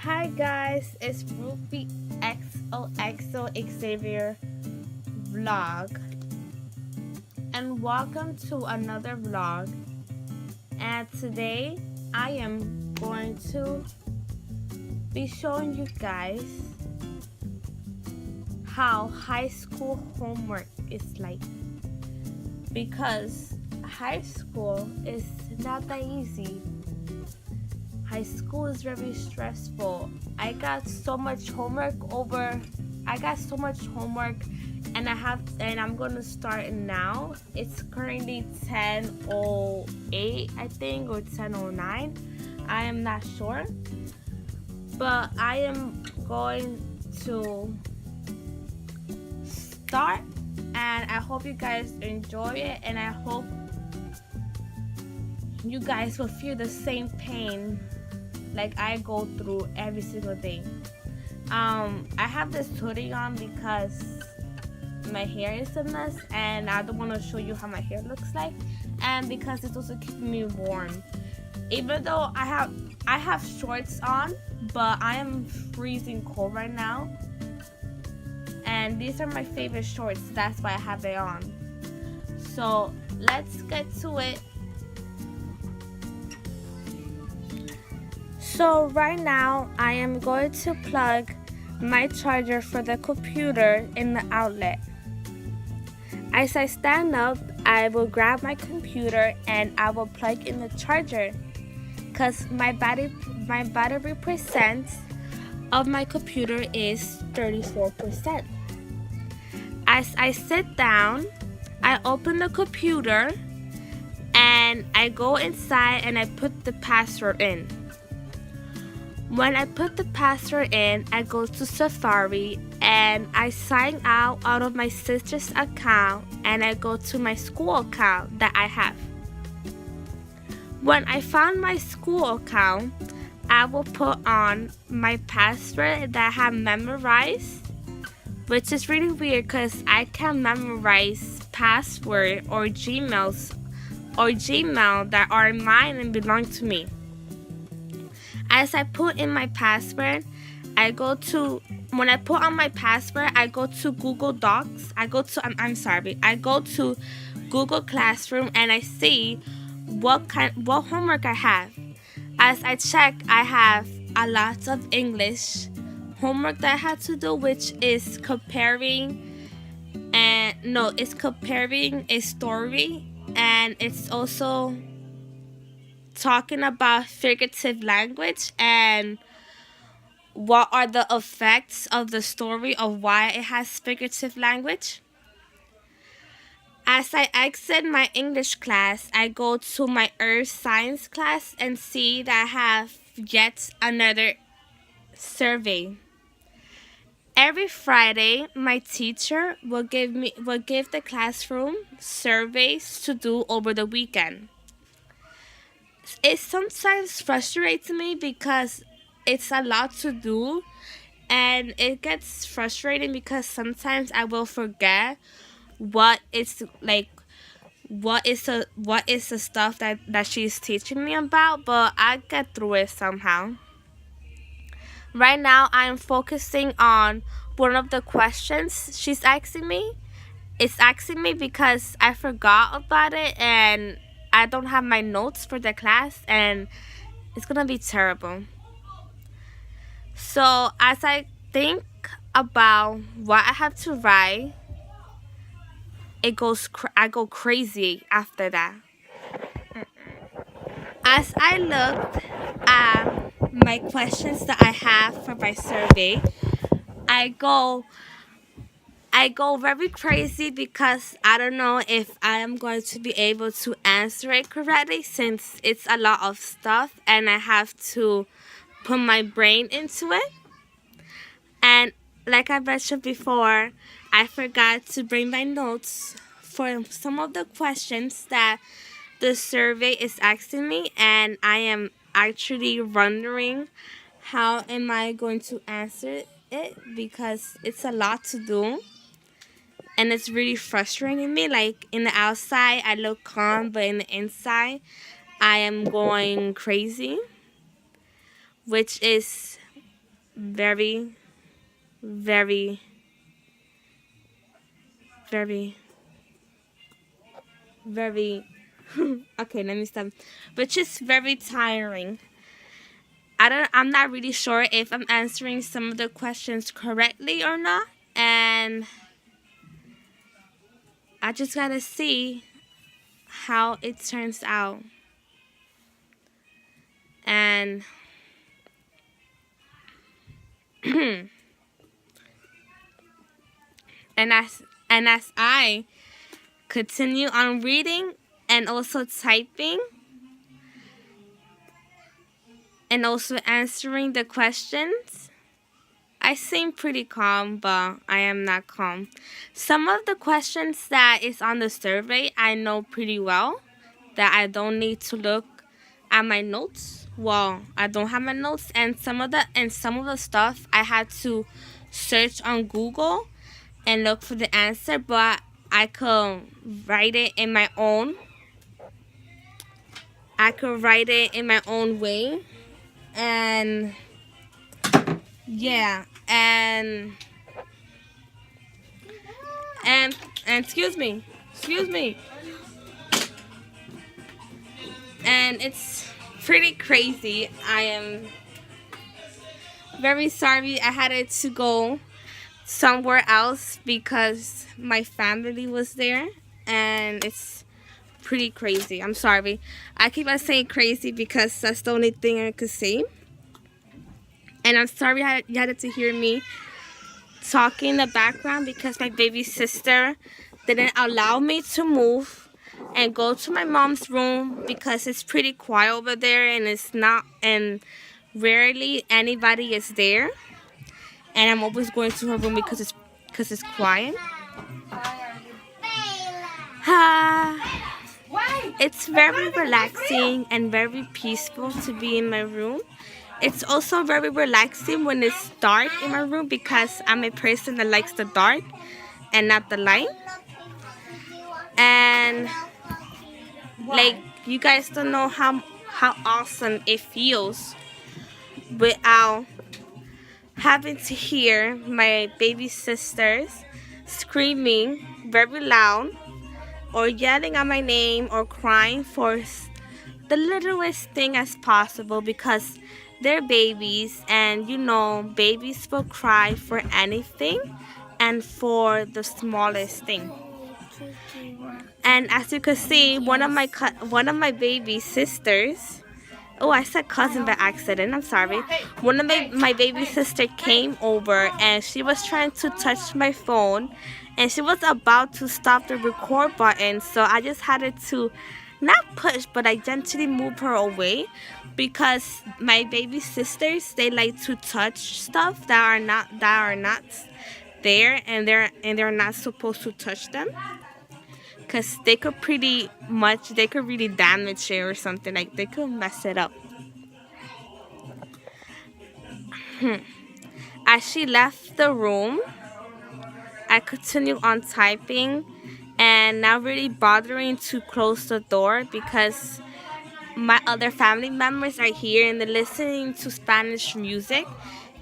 Hi guys, it's rubyxoxoxavier vlog and welcome to another vlog. And today I am going to be showing you guys how high school homework is like, because high school is not that easy. High school is very stressful. I got so much homework and I'm gonna start now. It's currently 10:08 I think, or 10:09. I am not sure. But I am going to start, and I hope you guys enjoy it, and I hope you guys will feel the same pain like I go through every single day. I have this hoodie on because my hair is a mess and I don't want to show you how my hair looks like, and because it's also keeping me warm. Even though I have shorts on, but I am freezing cold right now. And these are my favorite shorts, that's why I have it on. So let's get to it. So right now I am going to plug my charger for the computer in the outlet. As I stand up, I will grab my computer and I will plug in the charger, because my battery percent of my computer is 34%. As I sit down, I open the computer and I go inside and I put the password in. When I put the password in, I go to Safari and I sign out of my sister's account and I go to my school account that I have. When I found my school account, I will put on my password that I have memorized, which is really weird because I can memorize password or Gmail that are mine and belong to me. As I put in my password, when I put on my password, I go to Google Docs. I go to Google Classroom and I see what homework I have. As I check, I have a lot of English homework that I had to do, which is comparing a story, and it's also talking about figurative language and what are the effects of the story of why it has figurative language. As I exit my English class, I go to my earth science class and see that I have yet another survey. Every Friday, my teacher will give the classroom surveys to do over the weekend. It sometimes frustrates me because it's a lot to do, and it gets frustrating because sometimes I will forget what is like what is the stuff that she's teaching me about, but I get through it somehow. Right now I am focusing on one of the questions she's asking me. It's asking me because I forgot about it and I don't have my notes for the class, and it's gonna be terrible. So as I think about what I have to write, I go crazy after that. As I looked at my questions that I have for my survey, I go I go very crazy because I don't know if I am going to be able to answer it correctly, since it's a lot of stuff and I have to put my brain into it. And like I mentioned before, I forgot to bring my notes for some of the questions that the survey is asking me, and I am actually wondering how am I going to answer it, because it's a lot to do and it's really frustrating me. Like, in the outside I look calm, but in the inside I am going crazy, which is very, very, very, very, okay, let me stop. Which is very tiring. I'm not really sure if I'm answering some of the questions correctly or not. And I just gotta see how it turns out. And and as I continue on reading and also typing and also answering the questions, I seem pretty calm, but I am not calm. Some of the questions that is on the survey I know pretty well, that I don't need to look at my notes. Well, I don't have my notes, and some of the stuff I had to search on Google and look for the answer, but I could write it in my own. I could write it in my own way, and yeah, and excuse me, and it's pretty crazy. I am very sorry I had to go somewhere else because my family was there, and it's pretty crazy. I'm sorry. I keep on saying crazy because that's the only thing I could say. And I'm sorry you had to hear me talking in the background because my baby sister didn't allow me to move and go to my mom's room because it's pretty quiet over there, and rarely anybody is there. And I'm always going to her room because it's quiet. It's very relaxing and very peaceful to be in my room. It's also very relaxing when it's dark in my room because I'm a person that likes the dark and not the light. And like, you guys don't know how awesome it feels without having to hear my baby sisters screaming very loud or yelling out my name or crying for the littlest thing as possible because they're babies, and you know babies will cry for anything and for the smallest thing. And as you can see, one of my baby sisters, oh, I said cousin by accident, I'm sorry. One of my baby sister came over and she was trying to touch my phone and she was about to stop the record button, so I just had to not push, but I gently move her away because my baby sisters, they like to touch stuff that are not there, and they're not supposed to touch them because they could really damage it or something, like they could mess it up. As she left the room, I continued on typing and not really bothering to close the door because my other family members are here and they're listening to Spanish music,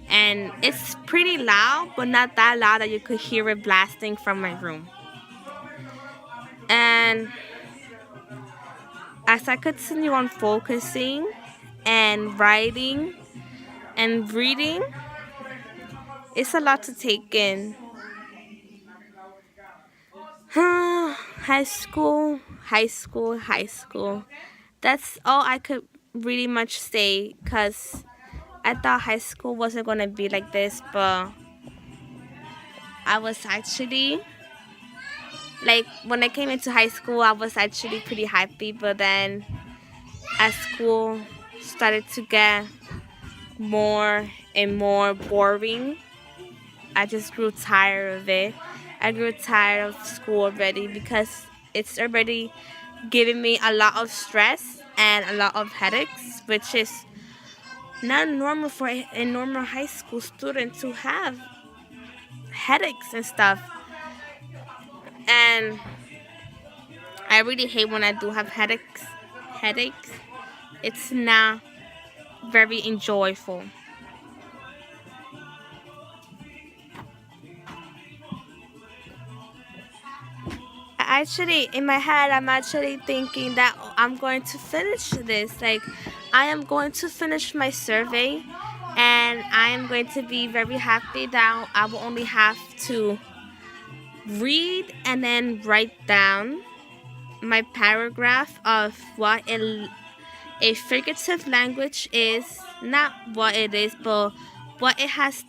and it's pretty loud, but not that loud that you could hear it blasting from my room. And as I continue on focusing and writing and reading, it's a lot to take in. High school, high school, high school. That's all I could really much say because I thought high school wasn't going to be like this, but I was actually, like, when I came into high school, I was actually pretty happy, but then as school started to get more and more boring, I just grew tired of it. I grew tired of school already because it's already giving me a lot of stress and a lot of headaches, which is not normal for a normal high school student to have headaches and stuff. And I really hate when I do have headaches. It's not very enjoyable. actually, in my head, I'm actually thinking that I'm going to finish this. Like, I am going to finish my survey, and I am going to be very happy that I will only have to read and then write down my paragraph of what a figurative language is, not what it is, but what it has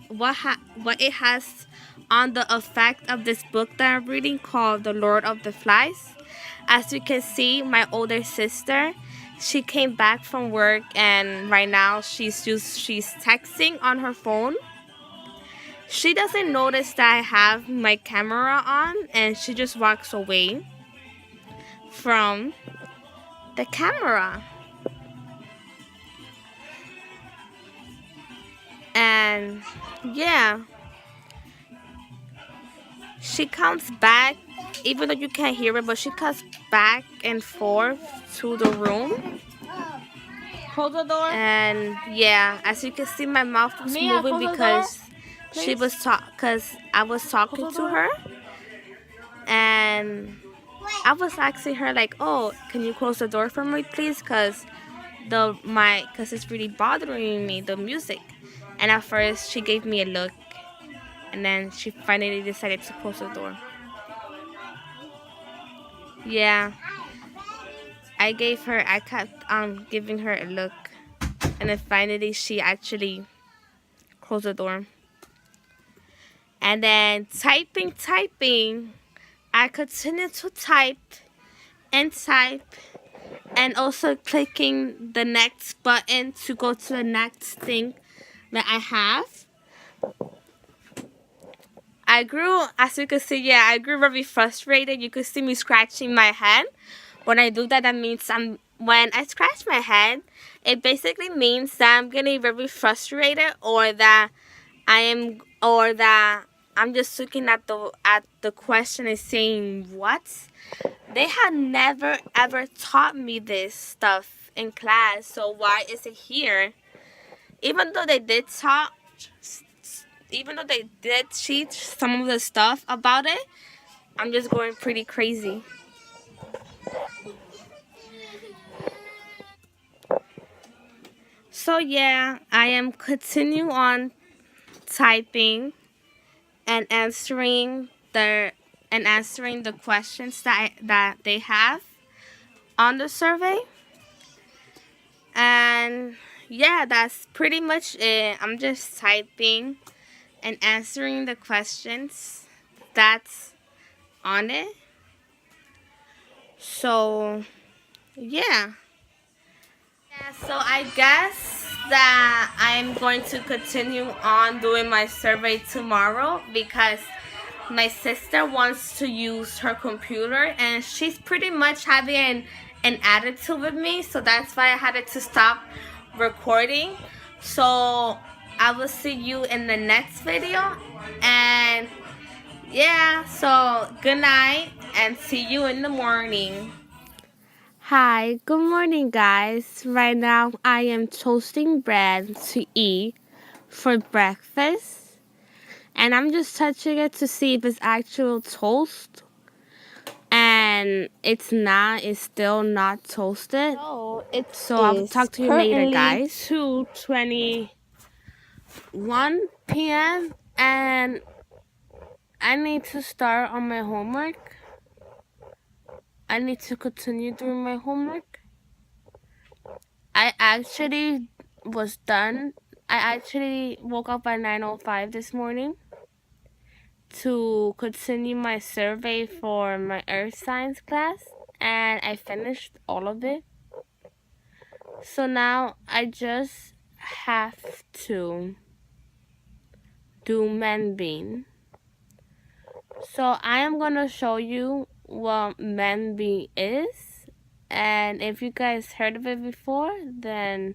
what it has on the effect of this book that I'm reading called The Lord of the Flies. As you can see, my older sister, she came back from work and right now she's texting on her phone. She doesn't notice that I have my camera on and she just walks away from the camera. And yeah, she comes back, even though you can't hear her, but she comes back and forth to the room. Close the door. And yeah, as you can see, my mouth was moving because she was because I was talking to her, and I was asking her like, "Oh, can you close the door for me, please?" Because it's really bothering me, the music. And at first, she gave me a look, and then she finally decided to close the door. Yeah, I kept giving her a look, and then finally she actually closed the door. And then typing, I continued to type and type, and also clicking the next button to go to the next thing that I have. As you can see, I grew very frustrated. You could see me scratching my head. When I do that, that means when I scratch my head, it basically means that I'm getting very frustrated, or that I'm just looking at the question and saying, what? They had never ever taught me this stuff in class, so why is it here? Even though they did teach some of the stuff about it, I'm just going pretty crazy. So yeah, I am continue on typing and answering the questions that they have on the survey. And yeah, that's pretty much it. I'm just typing and answering the questions that's on it. So yeah. So I guess that I'm going to continue on doing my survey tomorrow because my sister wants to use her computer and she's pretty much having an attitude with me, so that's why I had to stop recording. So I will see you in the next video, and yeah, so good night and see you in the morning. Hi, good morning guys. Right now I am toasting bread to eat for breakfast. And I'm just touching it to see if it's actual toast. And it's not, it's still not toasted. So I'll talk to you later guys. 2:21 p.m. and I need to start on my homework. I need to continue doing my homework. I actually was done. I actually woke up at 9:05 this morning to continue my survey for my earth science class, and I finished all of it. So now I just have to do men-bean. So I am gonna show you what men-bean is, and if you guys heard of it before, then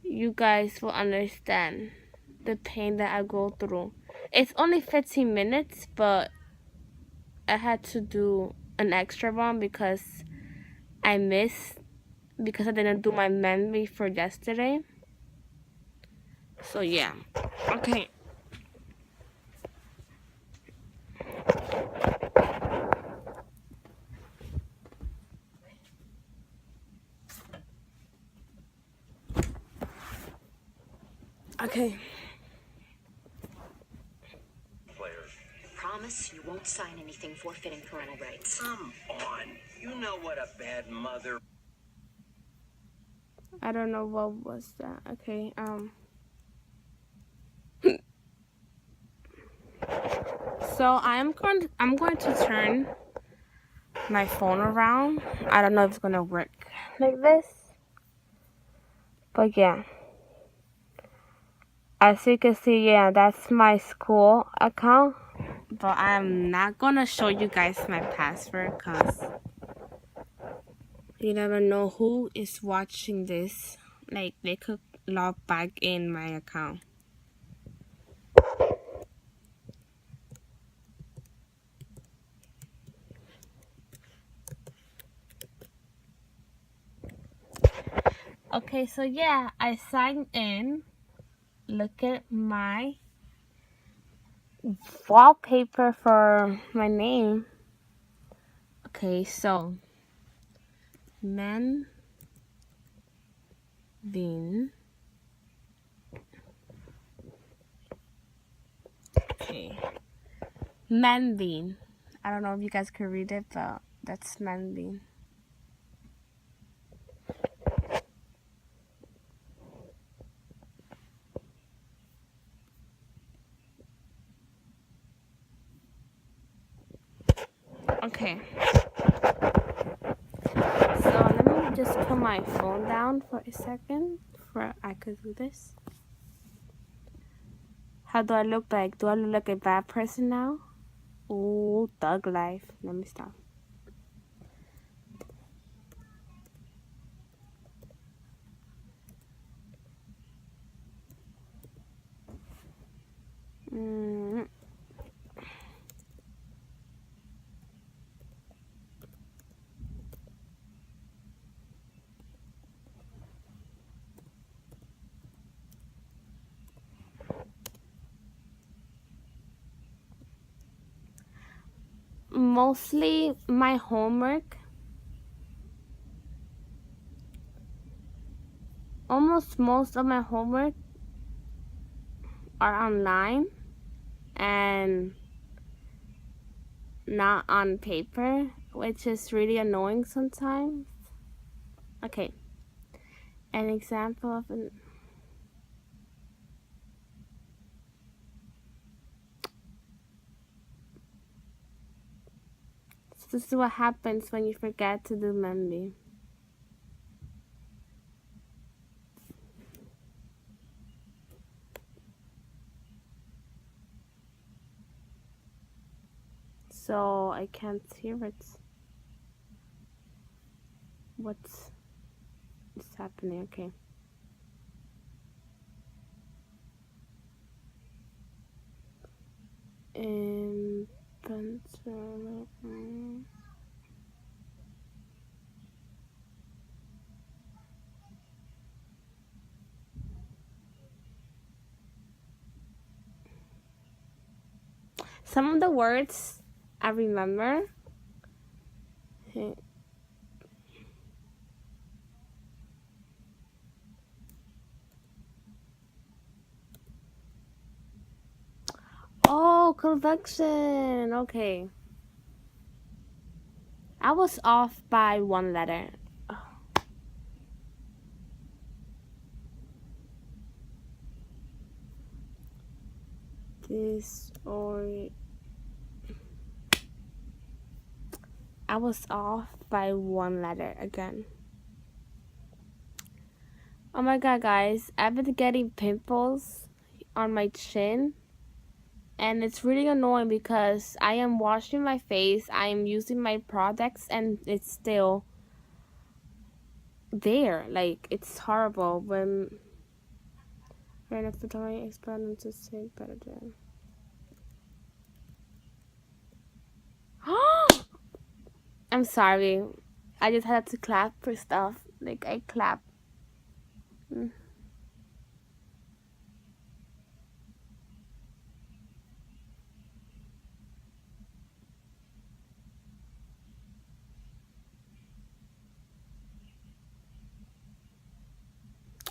you guys will understand the pain that I go through. It's only 15 minutes, but I had to do an extra one because I didn't do my memory for yesterday. So yeah. Okay. Okay. Promise you won't sign anything forfeiting parental rights. Come on. You know what a bad mother. I don't know what was that. Okay. So I'm going to turn my phone around. I don't know if it's gonna work like this, but yeah. As you can see, yeah, that's my school account. But I'm not gonna show you guys my password because you never know who is watching this. Like, they could log back in my account. Okay, so yeah, I signed in. Look at my wallpaper for my name. Okay, so Manvin. Okay, Manvin. I don't know if you guys can read it, but that's Manvin. Okay. So let me just put my phone down for a second before I could do this. How do I look like? Do I look like a bad person now? Ooh, thug life. Let me stop. Mm. Mostly my homework, almost most of my homework are online and not on paper, which is really annoying sometimes. Okay, an example of an so this is what happens when you forget to do memory. So I can't hear it. What's happening? Okay. Pencil. Some of the words I remember. Oh, convection. Okay. I was off by one letter. This or I was off by one letter again. Oh my god, guys, I've been getting pimples on my chin, and it's really annoying because I am washing my face, I am using my products, and it's still there. Like, it's horrible when right after time expand to say better than. I'm sorry. I just had to clap for stuff. Like, I clap.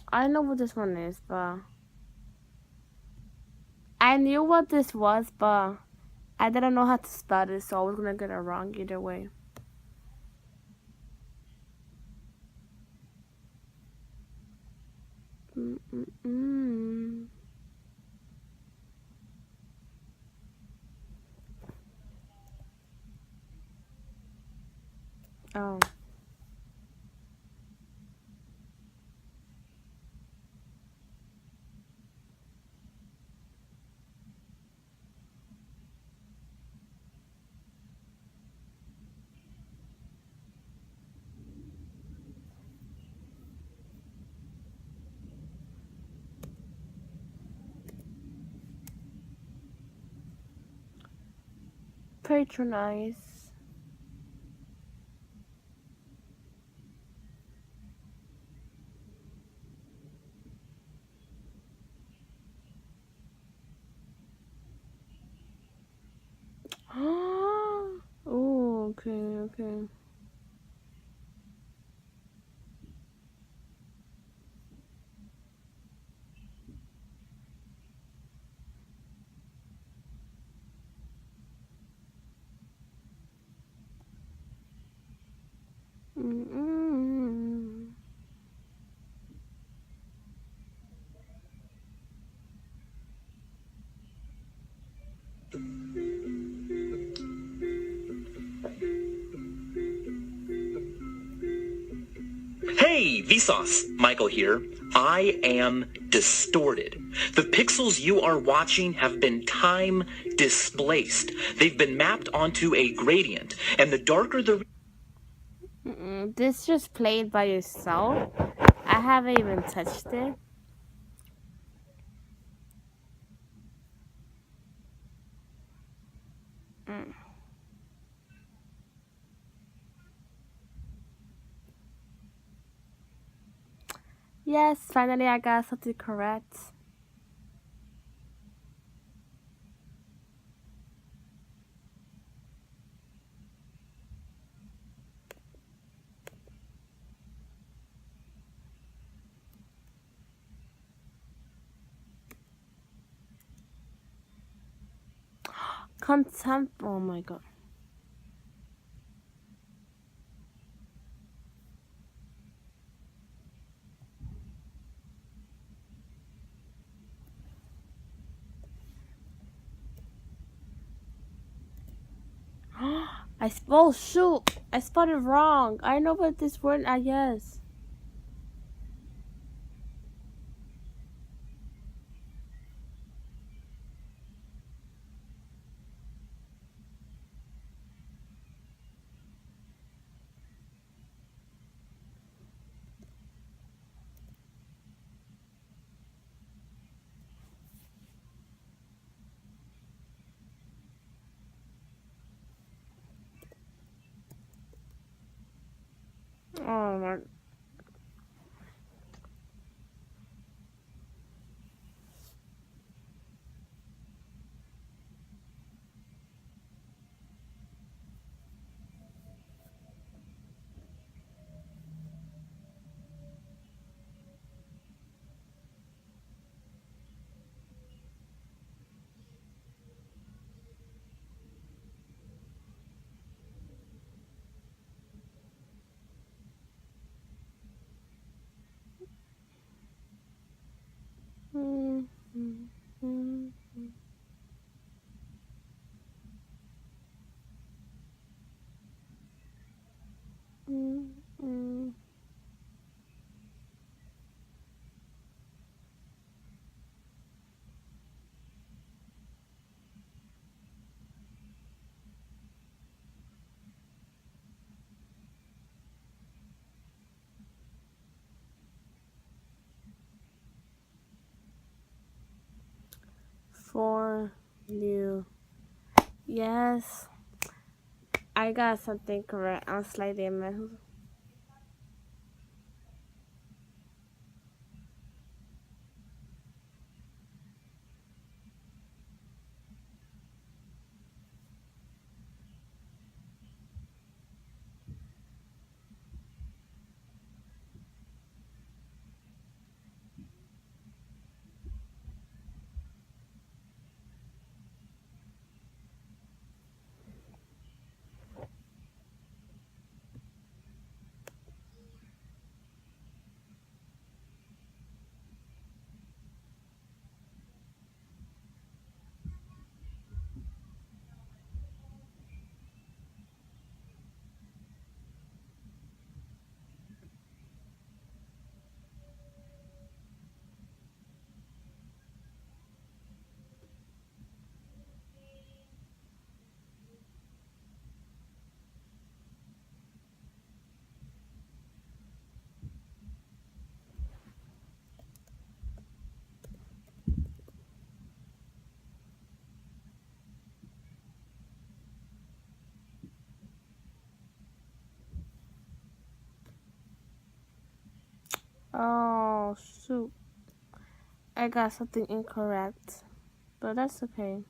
I don't know what this one is, but I knew what this was, but I didn't know how to spell it, so I was gonna get it wrong either way. Mm-mm-mm. Oh. Patronize. Oh, okay, okay. Mm-mm. Hey, Vsauce! Michael here. I am distorted. The pixels you are watching have been time displaced. They've been mapped onto a gradient, and the darker the... This just played by yourself. I haven't even touched it. Yes, finally I got something correct. Contempt. Oh my god. Oh shoot! I spelled it wrong. I know what this word. Yes. Oh my. Mm, mm, mm, mm, mm. 4 new. Yes, I got something correct. I'm slightly mad. Oh, shoot. I got something incorrect. But that's okay.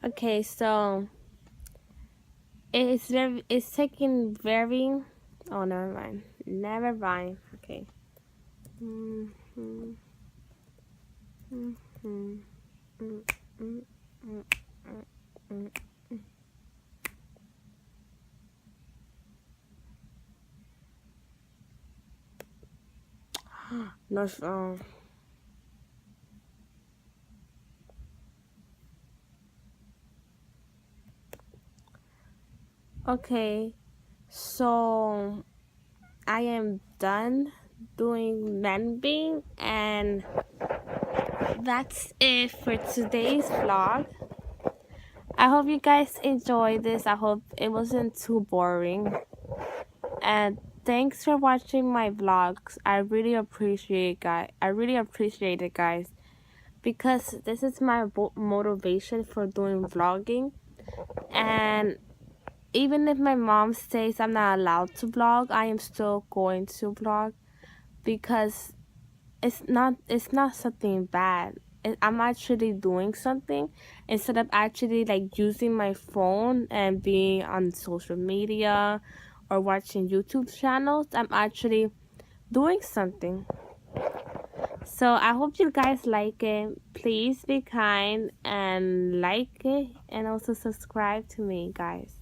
Okay, so it's taking very. Oh, never mind. Never mind. Okay. Mm-hmm. Mm-hmm. Mm-hmm. Mm-hmm. No. Okay. So I am done doing landing, and that's it for today's vlog. I hope you guys enjoyed this. I hope it wasn't too boring. And thanks for watching my vlogs. I really appreciate it, guys, because this is my motivation for doing vlogging. And even if my mom says I'm not allowed to vlog, I am still going to vlog, because it's not something bad. I'm actually doing something, instead of actually like using my phone and being on social media or watching YouTube channels. I'm actually doing something. So I hope you guys like it. Please be kind and like it, and also subscribe to me, guys.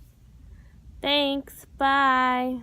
Thanks. Bye.